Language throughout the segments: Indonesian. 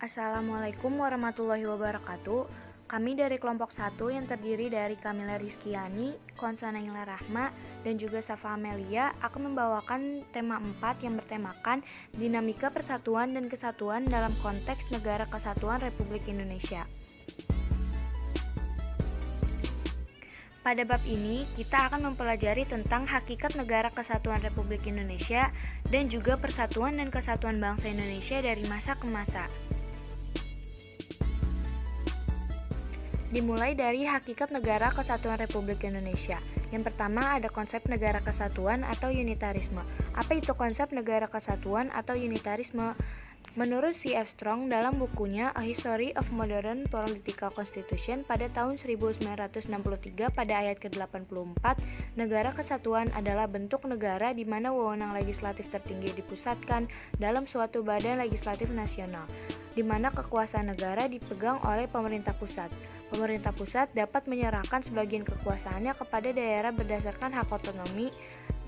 Assalamualaikum warahmatullahi wabarakatuh. Kami dari kelompok 1 yang terdiri dari Kamila Rizkyani, Konsa Naila Rahma, dan juga Safa Amelia akan membawakan tema 4 yang bertemakan Dinamika Persatuan dan Kesatuan dalam konteks Negara Kesatuan Republik Indonesia. Pada bab ini, kita akan mempelajari tentang hakikat Negara Kesatuan Republik Indonesia dan juga persatuan dan kesatuan bangsa Indonesia dari masa ke masa. Dimulai dari hakikat Negara Kesatuan Republik Indonesia. Yang pertama ada konsep negara kesatuan atau unitarisme. Apa itu konsep negara kesatuan atau unitarisme? Menurut C.F. Strong dalam bukunya A History of Modern Political Constitution pada tahun 1963 pada ayat ke-84, negara kesatuan adalah bentuk negara di mana wewenang legislatif tertinggi dipusatkan dalam suatu badan legislatif nasional, di mana kekuasaan negara dipegang oleh pemerintah pusat. Pemerintah pusat dapat menyerahkan sebagian kekuasaannya kepada daerah berdasarkan hak otonomi,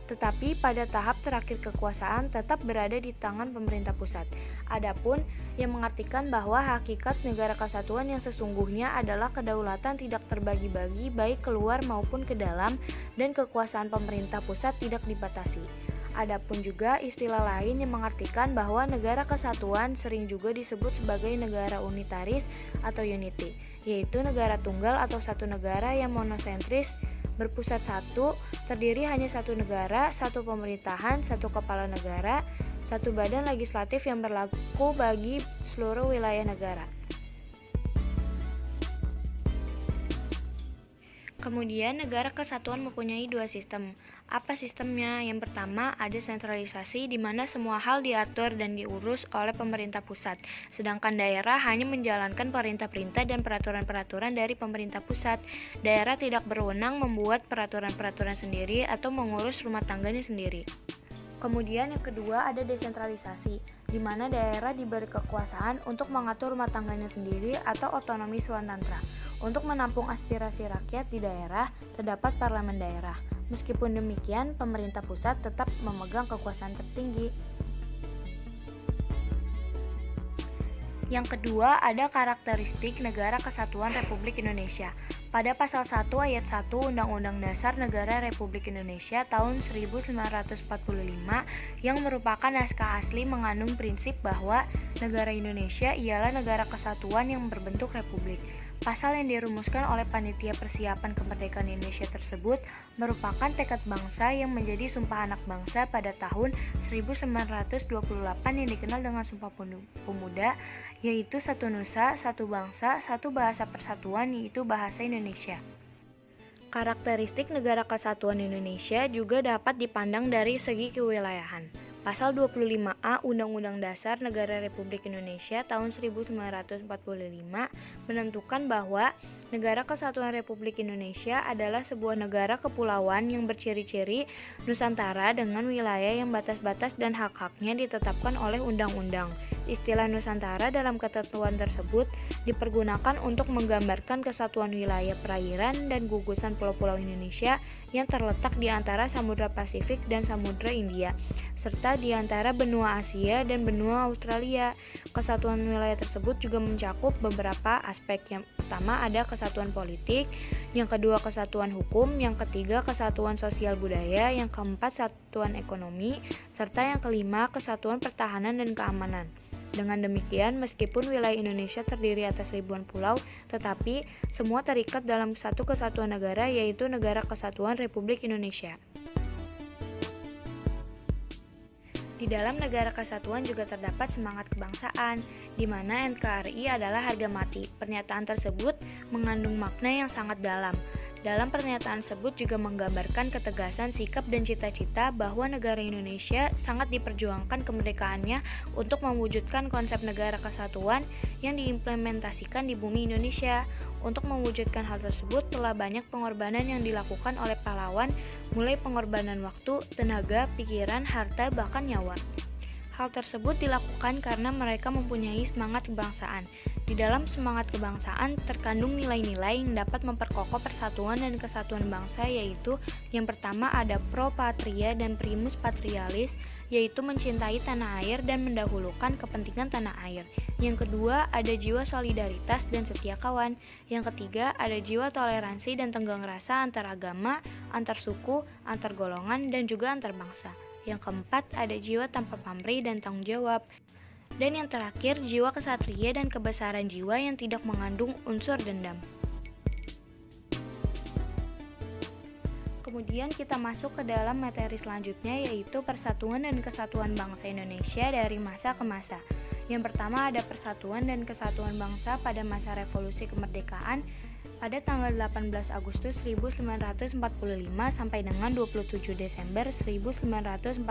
tetapi pada tahap terakhir kekuasaan tetap berada di tangan pemerintah pusat. Adapun yang mengartikan bahwa hakikat negara kesatuan yang sesungguhnya adalah kedaulatan tidak terbagi-bagi baik keluar maupun ke dalam dan kekuasaan pemerintah pusat tidak dibatasi. Adapun juga istilah lain yang mengartikan bahwa negara kesatuan sering juga disebut sebagai negara unitaris atau unity, yaitu negara tunggal atau satu negara yang monosentris berpusat satu, terdiri hanya satu negara, satu pemerintahan, satu kepala negara, satu badan legislatif yang berlaku bagi seluruh wilayah negara. Kemudian negara kesatuan mempunyai dua sistem. Apa sistemnya? Yang pertama ada sentralisasi di mana semua hal diatur dan diurus oleh pemerintah pusat, sedangkan daerah hanya menjalankan perintah-perintah dan peraturan-peraturan dari pemerintah pusat. Daerah tidak berwenang membuat peraturan-peraturan sendiri atau mengurus rumah tangganya sendiri. Kemudian yang kedua ada desentralisasi, di mana daerah diberi kekuasaan untuk mengatur rumah tangganya sendiri atau otonomi swatantra. Untuk menampung aspirasi rakyat di daerah, terdapat parlemen daerah. Meskipun demikian, pemerintah pusat tetap memegang kekuasaan tertinggi. Yang kedua, ada karakteristik Negara Kesatuan Republik Indonesia. Pada pasal 1 ayat 1 Undang-Undang Dasar Negara Republik Indonesia tahun 1945 yang merupakan naskah asli mengandung prinsip bahwa negara Indonesia ialah negara kesatuan yang berbentuk republik. Pasal yang dirumuskan oleh Panitia Persiapan Kemerdekaan Indonesia tersebut merupakan tekad bangsa yang menjadi Sumpah Anak Bangsa pada tahun 1928 yang dikenal dengan Sumpah Pemuda, yaitu satu nusa, satu bangsa, satu bahasa persatuan, yaitu bahasa Indonesia. Karakteristik Negara Kesatuan Indonesia juga dapat dipandang dari segi kewilayahan. Pasal 25A Undang-Undang Dasar Negara Republik Indonesia tahun 1945 menentukan bahwa Negara Kesatuan Republik Indonesia adalah sebuah negara kepulauan yang berciri-ciri Nusantara dengan wilayah yang batas-batas dan hak-haknya ditetapkan oleh undang-undang. Istilah Nusantara dalam ketentuan tersebut dipergunakan untuk menggambarkan kesatuan wilayah perairan dan gugusan pulau-pulau Indonesia yang terletak di antara Samudra Pasifik dan Samudra India, serta di antara benua Asia dan benua Australia. Kesatuan wilayah tersebut juga mencakup beberapa aspek. Yang pertama ada kesatuan politik, yang kedua kesatuan hukum, yang ketiga kesatuan sosial budaya, yang keempat kesatuan ekonomi, serta yang kelima kesatuan pertahanan dan keamanan. Dengan demikian, meskipun wilayah Indonesia terdiri atas ribuan pulau, tetapi semua terikat dalam satu kesatuan negara, yaitu Negara Kesatuan Republik Indonesia. Di dalam Negara Kesatuan juga terdapat semangat kebangsaan, di mana NKRI adalah harga mati. Pernyataan tersebut mengandung makna yang sangat dalam. Dalam pernyataan tersebut juga menggambarkan ketegasan sikap dan cita-cita bahwa negara Indonesia sangat diperjuangkan kemerdekaannya untuk mewujudkan konsep negara kesatuan yang diimplementasikan di bumi Indonesia. Untuk mewujudkan hal tersebut telah banyak pengorbanan yang dilakukan oleh pahlawan, mulai pengorbanan waktu, tenaga, pikiran, harta, bahkan nyawa. Hal tersebut dilakukan karena mereka mempunyai semangat kebangsaan. Di dalam semangat kebangsaan terkandung nilai-nilai yang dapat memperkokoh persatuan dan kesatuan bangsa, yaitu yang pertama ada pro patria dan primus patrialis, yaitu mencintai tanah air dan mendahulukan kepentingan tanah air. Yang kedua, ada jiwa solidaritas dan setia kawan. Yang ketiga, ada jiwa toleransi dan tenggang rasa antar agama, antar suku, antar golongan, dan juga antar bangsa. Yang keempat, ada jiwa tanpa pamrih dan tanggung jawab. Dan yang terakhir, jiwa kesatria dan kebesaran jiwa yang tidak mengandung unsur dendam. Kemudian kita masuk ke dalam materi selanjutnya, yaitu persatuan dan kesatuan bangsa Indonesia dari masa ke masa. Yang pertama ada persatuan dan kesatuan bangsa pada masa revolusi kemerdekaan pada tanggal 18 Agustus 1945 sampai dengan 27 Desember 1949.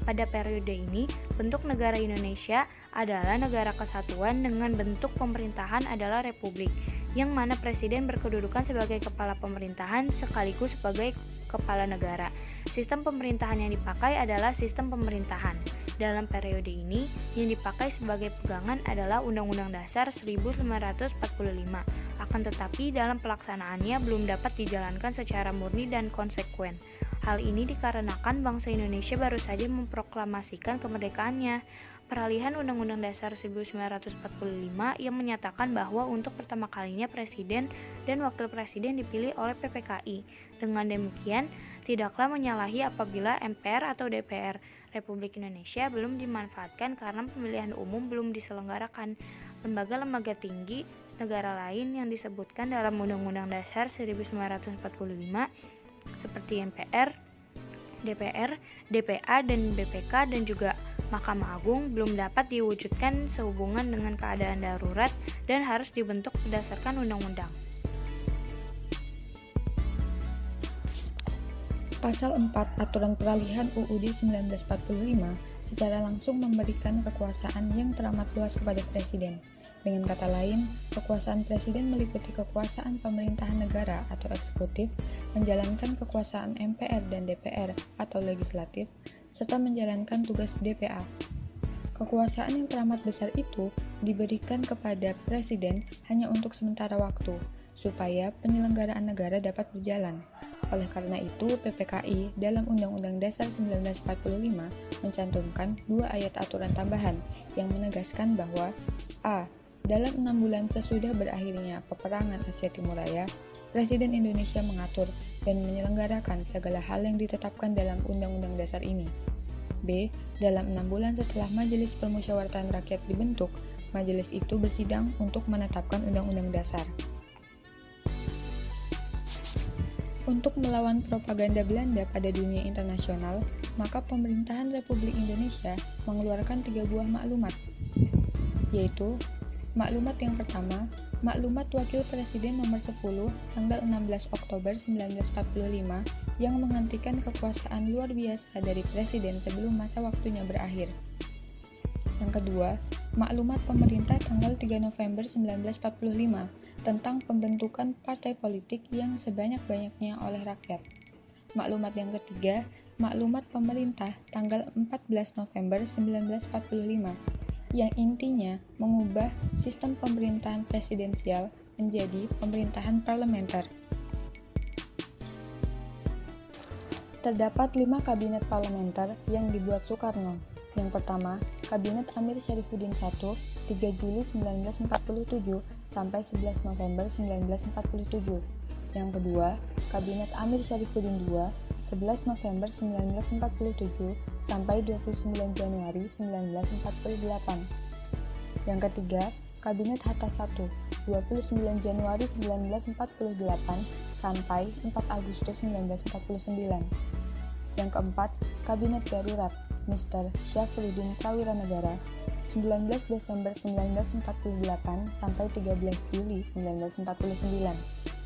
Pada periode ini, bentuk negara Indonesia adalah negara kesatuan dengan bentuk pemerintahan adalah republik, yang mana presiden berkedudukan sebagai kepala pemerintahan sekaligus sebagai kepala negara. Sistem pemerintahan yang dipakai adalah sistem pemerintahan. Dalam periode ini, yang dipakai sebagai pegangan adalah Undang-Undang Dasar 1545. Akan tetapi, dalam pelaksanaannya belum dapat dijalankan secara murni dan konsekuen. Hal ini dikarenakan bangsa Indonesia baru saja memproklamasikan kemerdekaannya. Peralihan Undang-Undang Dasar 1945 yang menyatakan bahwa untuk pertama kalinya presiden dan wakil presiden dipilih oleh PPKI. Dengan demikian, tidaklah menyalahi apabila MPR atau DPR Republik Indonesia belum dimanfaatkan karena pemilihan umum belum diselenggarakan. Lembaga-lembaga tinggi negara lain yang disebutkan dalam Undang-Undang Dasar 1945 seperti MPR, DPR, DPA, dan BPK dan juga Mahkamah Agung belum dapat diwujudkan sehubungan dengan keadaan darurat dan harus dibentuk berdasarkan undang-undang. Pasal 4 Aturan Peralihan UUD 1945 secara langsung memberikan kekuasaan yang teramat luas kepada Presiden. Dengan kata lain, kekuasaan Presiden meliputi kekuasaan pemerintahan negara atau eksekutif, menjalankan kekuasaan MPR dan DPR atau legislatif, serta menjalankan tugas DPA. Kekuasaan yang teramat besar itu diberikan kepada Presiden hanya untuk sementara waktu, supaya penyelenggaraan negara dapat berjalan. Oleh karena itu, PPKI dalam Undang-Undang Dasar 1945 mencantumkan 2 ayat aturan tambahan yang menegaskan bahwa a. Dalam 6 bulan sesudah berakhirnya peperangan Asia Timur Raya, Presiden Indonesia mengatur dan menyelenggarakan segala hal yang ditetapkan dalam Undang-Undang Dasar ini. B. Dalam 6 bulan setelah Majelis Permusyawaratan Rakyat dibentuk, majelis itu bersidang untuk menetapkan Undang-Undang Dasar. Untuk melawan propaganda Belanda pada dunia internasional, maka pemerintahan Republik Indonesia mengeluarkan 3 buah maklumat, yaitu maklumat yang pertama, Maklumat Wakil Presiden nomor 10 tanggal 16 Oktober 1945 yang menghentikan kekuasaan luar biasa dari Presiden sebelum masa waktunya berakhir. Yang kedua, Maklumat Pemerintah tanggal 3 November 1945 tentang pembentukan partai politik yang sebanyak-banyaknya oleh rakyat. Maklumat yang ketiga, Maklumat Pemerintah tanggal 14 November 1945 yang intinya mengubah sistem pemerintahan presidensial menjadi pemerintahan parlementer. Terdapat 5 kabinet parlementer yang dibuat Soekarno. Yang pertama, Kabinet Amir Syarifuddin I, 3 Juli 1947 sampai 11 November 1947. Yang kedua, Kabinet Amir Syarifuddin II, 11 November 1947 sampai 29 Januari 1948. Yang ketiga, Kabinet Hatta I, 29 Januari 1948 sampai 4 Agustus 1949. Yang keempat, Kabinet Darurat Mr. Syafruddin Prawiranegara, 19 Desember 1948 sampai 13 Juli 1949.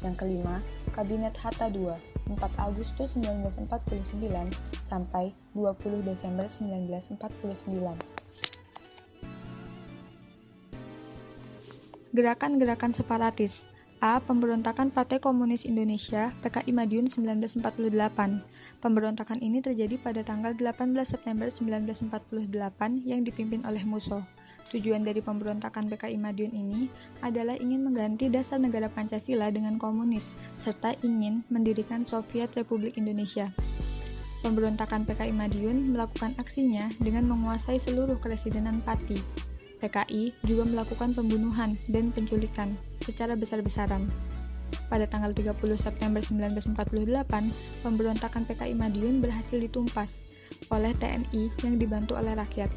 Yang kelima, Kabinet Hatta II, 4 Agustus 1949 sampai 20 Desember 1949. Gerakan-gerakan separatis. A. Pemberontakan Partai Komunis Indonesia (PKI Madiun) 1948. Pemberontakan ini terjadi pada tanggal 18 September 1948 yang dipimpin oleh Musso. Tujuan dari pemberontakan PKI Madiun ini adalah ingin mengganti dasar negara Pancasila dengan komunis, serta ingin mendirikan Soviet Republik Indonesia. Pemberontakan PKI Madiun melakukan aksinya dengan menguasai seluruh Keresidenan Pati. PKI juga melakukan pembunuhan dan penculikan secara besar-besaran. Pada tanggal 30 September 1948, pemberontakan PKI Madiun berhasil ditumpas oleh TNI yang dibantu oleh rakyat.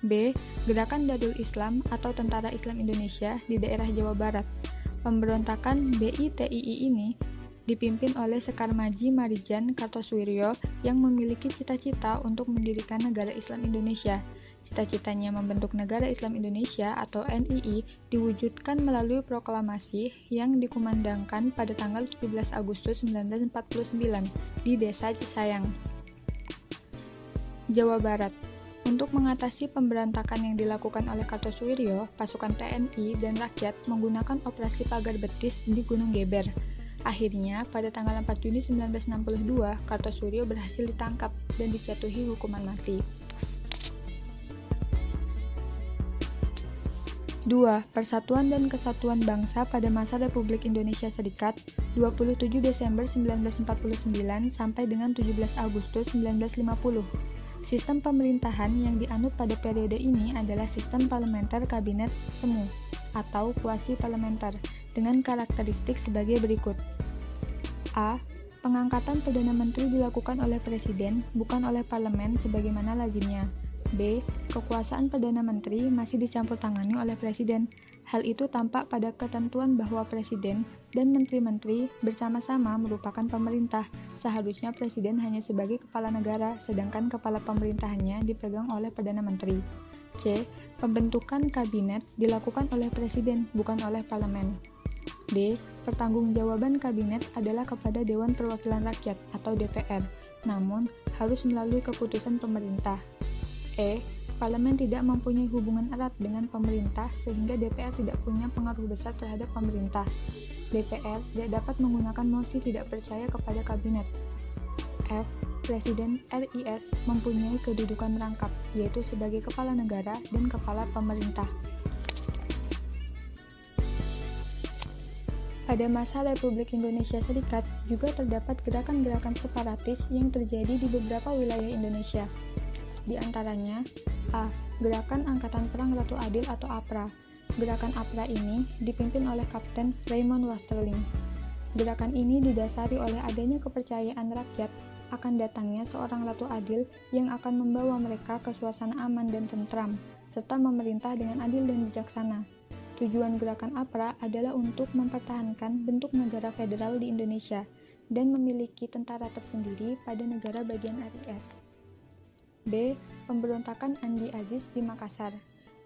B. Gerakan Darul Islam atau Tentara Islam Indonesia di daerah Jawa Barat. Pemberontakan DITII ini dipimpin oleh Sekar Maji Marijan Kartosuwiryo yang memiliki cita-cita untuk mendirikan negara Islam Indonesia. Cita-citanya membentuk Negara Islam Indonesia atau NII diwujudkan melalui proklamasi yang dikumandangkan pada tanggal 17 Agustus 1949 di Desa Cisayang, Jawa Barat. Untuk mengatasi pemberontakan yang dilakukan oleh Kartosuwiryo, pasukan TNI dan rakyat menggunakan operasi pagar betis di Gunung Geber. Akhirnya, pada tanggal 4 Juni 1962, Kartosuwiryo berhasil ditangkap dan dijatuhi hukuman mati. 2. Persatuan dan Kesatuan Bangsa pada masa Republik Indonesia Serikat 27 Desember 1949 sampai dengan 17 Agustus 1950. Sistem pemerintahan yang dianut pada periode ini adalah sistem parlementer kabinet semu atau kuasi-parlementer dengan karakteristik sebagai berikut. A. Pengangkatan Perdana Menteri dilakukan oleh Presiden, bukan oleh Parlemen sebagaimana lazimnya. B. Kekuasaan Perdana Menteri masih dicampur tangani oleh Presiden. Hal itu tampak pada ketentuan bahwa Presiden dan Menteri-Menteri bersama-sama merupakan pemerintah. Seharusnya Presiden hanya sebagai kepala negara, sedangkan kepala pemerintahannya dipegang oleh Perdana Menteri. C. Pembentukan kabinet dilakukan oleh Presiden, bukan oleh Parlemen. D. Pertanggungjawaban kabinet adalah kepada Dewan Perwakilan Rakyat atau DPR, namun harus melalui keputusan pemerintah. E. Parlemen tidak mempunyai hubungan erat dengan pemerintah sehingga DPR tidak punya pengaruh besar terhadap pemerintah. DPR tidak dapat menggunakan mosi tidak percaya kepada kabinet. F. Presiden RIS mempunyai kedudukan rangkap, yaitu sebagai kepala negara dan kepala pemerintah. Pada masa Republik Indonesia Serikat juga terdapat gerakan-gerakan separatis yang terjadi di beberapa wilayah Indonesia. Di antaranya, A. Gerakan Angkatan Perang Ratu Adil atau APRA. Gerakan APRA ini dipimpin oleh Kapten Raymond Wasterling. Gerakan ini didasari oleh adanya kepercayaan rakyat akan datangnya seorang Ratu Adil yang akan membawa mereka ke suasana aman dan tentram, serta memerintah dengan adil dan bijaksana. Tujuan gerakan APRA adalah untuk mempertahankan bentuk negara federal di Indonesia dan memiliki tentara tersendiri pada negara bagian RIS. B. Pemberontakan Andi Aziz di Makassar.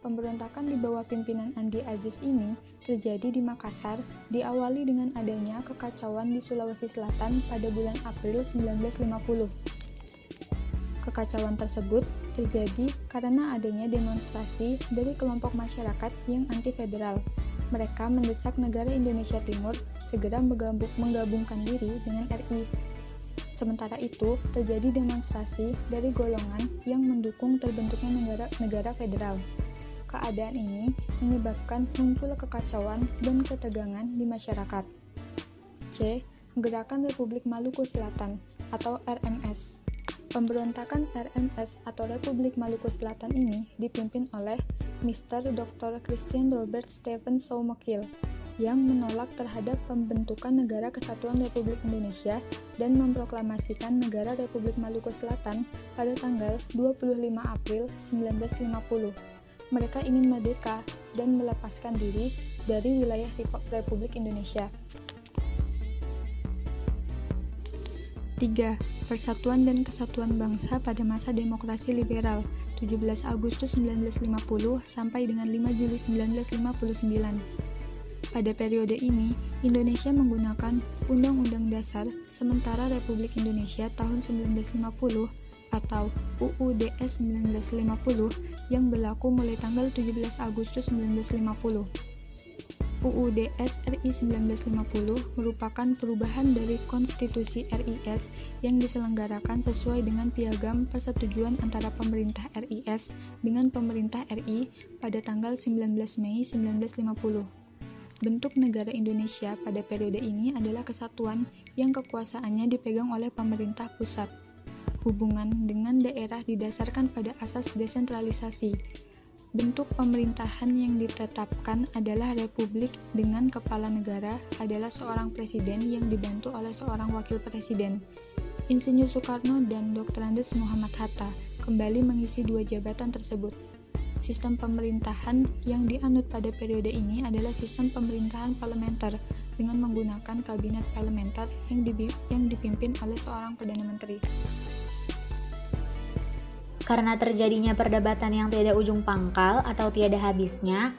Pemberontakan di bawah pimpinan Andi Aziz ini terjadi di Makassar, diawali dengan adanya kekacauan di Sulawesi Selatan pada bulan April 1950. Kekacauan tersebut terjadi karena adanya demonstrasi dari kelompok masyarakat yang anti-federal. Mereka mendesak negara Indonesia Timur segera menggabungkan diri dengan RI. Sementara itu, terjadi demonstrasi dari golongan yang mendukung terbentuknya negara federal. Keadaan ini menyebabkan muncul kekacauan dan ketegangan di masyarakat. C. Gerakan Republik Maluku Selatan atau RMS. Pemberontakan RMS atau Republik Maluku Selatan ini dipimpin oleh Mr. Dr. Christian Robert Stephen Soumekil yang menolak terhadap pembentukan Negara Kesatuan Republik Indonesia dan memproklamasikan Negara Republik Maluku Selatan pada tanggal 25 April 1950. Mereka ingin merdeka dan melepaskan diri dari wilayah Republik Indonesia. 3. Persatuan dan Kesatuan Bangsa pada masa demokrasi liberal 17 Agustus 1950 sampai dengan 5 Juli 1959. Pada periode ini, Indonesia menggunakan Undang-Undang Dasar Sementara Republik Indonesia tahun 1950 atau UUDS 1950 yang berlaku mulai tanggal 17 Agustus 1950. UUDS RI 1950 merupakan perubahan dari Konstitusi RIS yang diselenggarakan sesuai dengan Piagam Persetujuan antara pemerintah RIS dengan pemerintah RI pada tanggal 19 Mei 1950. Bentuk negara Indonesia pada periode ini adalah kesatuan yang kekuasaannya dipegang oleh pemerintah pusat. hubungan dengan daerah didasarkan pada asas desentralisasi. Bentuk pemerintahan yang ditetapkan adalah republik dengan kepala negara adalah seorang presiden yang dibantu oleh seorang wakil presiden. Insinyur Soekarno dan Dr. Andes Muhammad Hatta kembali mengisi dua jabatan tersebut. Sistem pemerintahan yang dianut pada periode ini adalah sistem pemerintahan parlementer dengan menggunakan kabinet parlementer yang dipimpin oleh seorang Perdana Menteri. Karena terjadinya perdebatan yang tiada ujung pangkal atau tiada habisnya,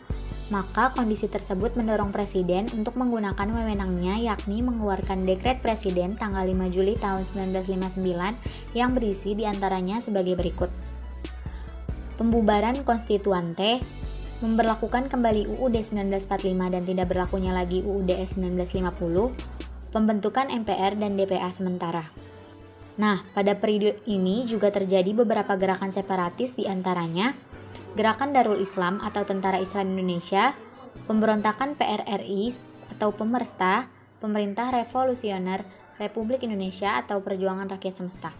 maka kondisi tersebut mendorong Presiden untuk menggunakan wewenangnya yakni mengeluarkan Dekret Presiden tanggal 5 Juli tahun 1959 yang berisi diantaranya sebagai berikut. Pembubaran Konstituante, memberlakukan kembali UUD 1945 dan tidak berlakunya lagi UUD 1950, pembentukan MPR dan DPA sementara. Nah, pada periode ini juga terjadi beberapa gerakan separatis diantaranya Gerakan Darul Islam atau Tentara Islam Indonesia, Pemberontakan PRRI atau Pemersta, Pemerintah Revolusioner Republik Indonesia atau Perjuangan Rakyat Semesta.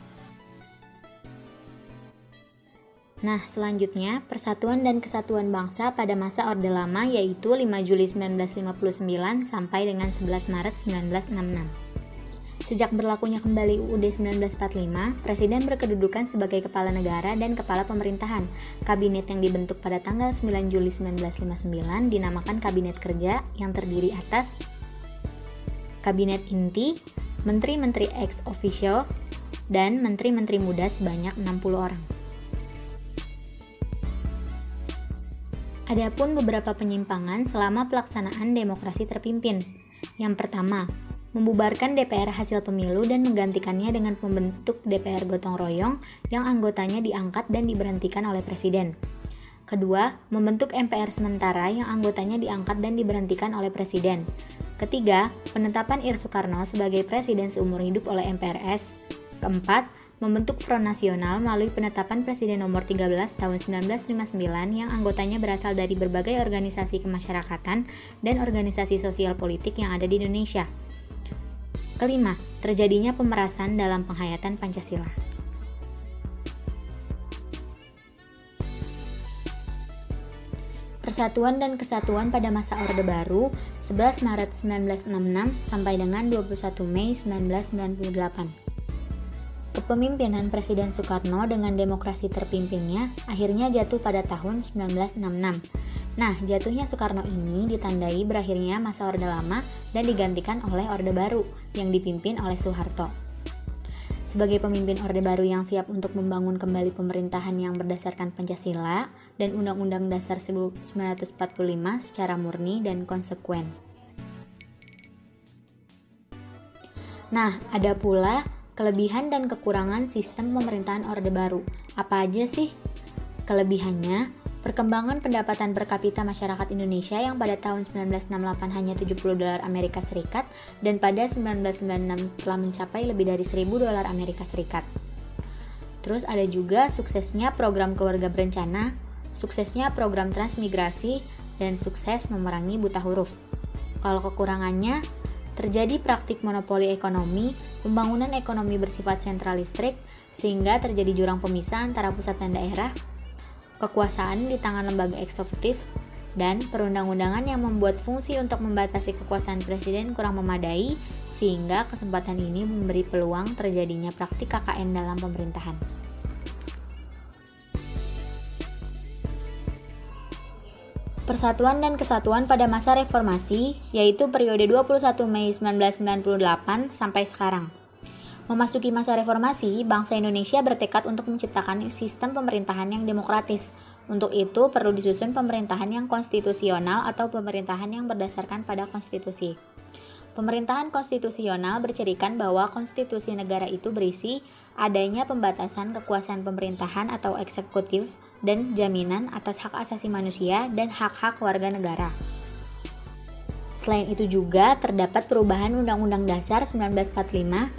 Nah, selanjutnya Persatuan dan Kesatuan Bangsa pada masa Orde Lama yaitu 5 Juli 1959 sampai dengan 11 Maret 1966. Sejak berlakunya kembali UUD 1945, Presiden berkedudukan sebagai Kepala Negara dan Kepala Pemerintahan. Kabinet yang dibentuk pada tanggal 9 Juli 1959 dinamakan Kabinet Kerja yang terdiri atas Kabinet Inti, Menteri-Menteri ex officio, dan Menteri-Menteri muda sebanyak 60 orang. Adapun beberapa penyimpangan selama pelaksanaan demokrasi terpimpin. Yang pertama, membubarkan DPR hasil pemilu dan menggantikannya dengan pembentuk DPR gotong royong yang anggotanya diangkat dan diberhentikan oleh Presiden. Kedua, membentuk MPR sementara yang anggotanya diangkat dan diberhentikan oleh Presiden. Ketiga, penetapan Ir Soekarno sebagai Presiden seumur hidup oleh MPRS. Keempat, membentuk Front Nasional melalui penetapan Presiden nomor 13 tahun 1959 yang anggotanya berasal dari berbagai organisasi kemasyarakatan dan organisasi sosial politik yang ada di Indonesia. Kelima, terjadinya pemerasan dalam penghayatan Pancasila. Persatuan dan Kesatuan pada masa Orde Baru 11 Maret 1966 sampai dengan 21 Mei 1998. Kepemimpinan Presiden Soekarno dengan demokrasi terpimpinnya akhirnya jatuh pada tahun 1966. Nah, jatuhnya Soekarno ini ditandai berakhirnya masa Orde Lama dan digantikan oleh Orde Baru yang dipimpin oleh Soeharto. Sebagai pemimpin Orde Baru yang siap untuk membangun kembali pemerintahan yang berdasarkan Pancasila dan Undang-Undang Dasar 1945 secara murni dan konsekuen. Nah, ada pula kelebihan dan kekurangan sistem pemerintahan Orde Baru. Apa aja sih? Kelebihannya, perkembangan pendapatan per kapita masyarakat Indonesia yang pada tahun 1968 hanya $70 Amerika Serikat dan pada 1996 telah mencapai lebih dari $1.000 Amerika Serikat. Terus ada juga suksesnya program keluarga berencana, suksesnya program transmigrasi, dan sukses memerangi buta huruf. Kalau kekurangannya, terjadi praktik monopoli ekonomi, pembangunan ekonomi bersifat sentralistik, sehingga terjadi jurang pemisah antara pusat dan daerah, kekuasaan di tangan lembaga eksekutif, dan perundang-undangan yang membuat fungsi untuk membatasi kekuasaan presiden kurang memadai, sehingga kesempatan ini memberi peluang terjadinya praktik KKN dalam pemerintahan. Persatuan dan Kesatuan pada masa reformasi, yaitu periode 21 Mei 1998 sampai sekarang. Memasuki masa reformasi, bangsa Indonesia bertekad untuk menciptakan sistem pemerintahan yang demokratis. Untuk itu, perlu disusun pemerintahan yang konstitusional atau pemerintahan yang berdasarkan pada konstitusi. Pemerintahan konstitusional bercirikan bahwa konstitusi negara itu berisi adanya pembatasan kekuasaan pemerintahan atau eksekutif dan jaminan atas hak asasi manusia dan hak-hak warga negara. Selain itu juga terdapat perubahan Undang-Undang Dasar 1945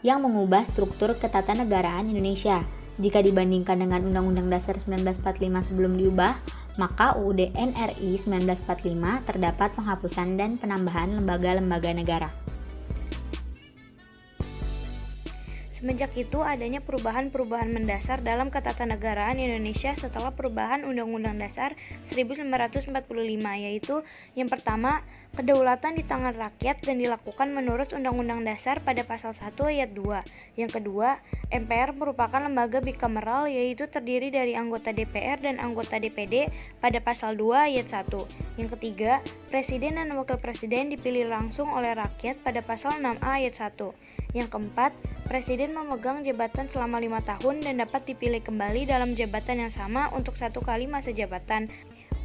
yang mengubah struktur ketatanegaraan Indonesia. Jika dibandingkan dengan Undang-Undang Dasar 1945 sebelum diubah, maka UUD NRI 1945 terdapat penghapusan dan penambahan lembaga-lembaga negara. Semenjak itu adanya perubahan-perubahan mendasar dalam ketatanegaraan Indonesia setelah perubahan Undang-Undang Dasar 1945, yaitu yang pertama, kedaulatan di tangan rakyat dan dilakukan menurut Undang-Undang Dasar pada pasal 1 ayat 2. Yang kedua, MPR merupakan lembaga bikameral, yaitu terdiri dari anggota DPR dan anggota DPD pada pasal 2 ayat 1. Yang ketiga, Presiden dan Wakil Presiden dipilih langsung oleh rakyat pada pasal 6A ayat 1. Yang keempat, Presiden memegang jabatan selama 5 tahun dan dapat dipilih kembali dalam jabatan yang sama untuk 1 kali masa jabatan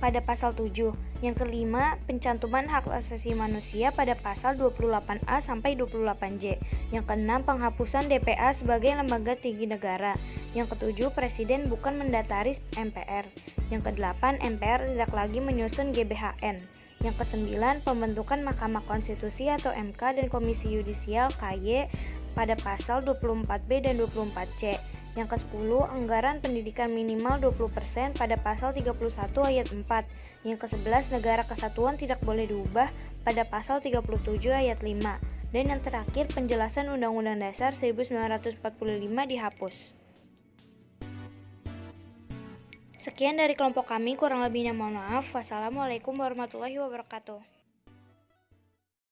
pada pasal 7. Yang kelima, pencantuman hak asasi manusia pada pasal 28A sampai 28J. Yang keenam, penghapusan DPA sebagai lembaga tinggi negara. Yang ketujuh, Presiden bukan mendataris MPR. Yang kedelapan, MPR tidak lagi menyusun GBHN. Yang kesembilan, pembentukan Mahkamah Konstitusi atau MK dan Komisi Yudisial KY pada pasal 24B dan 24C. Yang ke-10, anggaran pendidikan minimal 20% pada pasal 31 ayat 4. Yang ke-11, negara kesatuan tidak boleh diubah pada pasal 37 ayat 5. Dan yang terakhir, penjelasan Undang-Undang Dasar 1945 dihapus. Sekian dari kelompok kami, kurang lebihnya mohon maaf. Wassalamualaikum warahmatullahi wabarakatuh.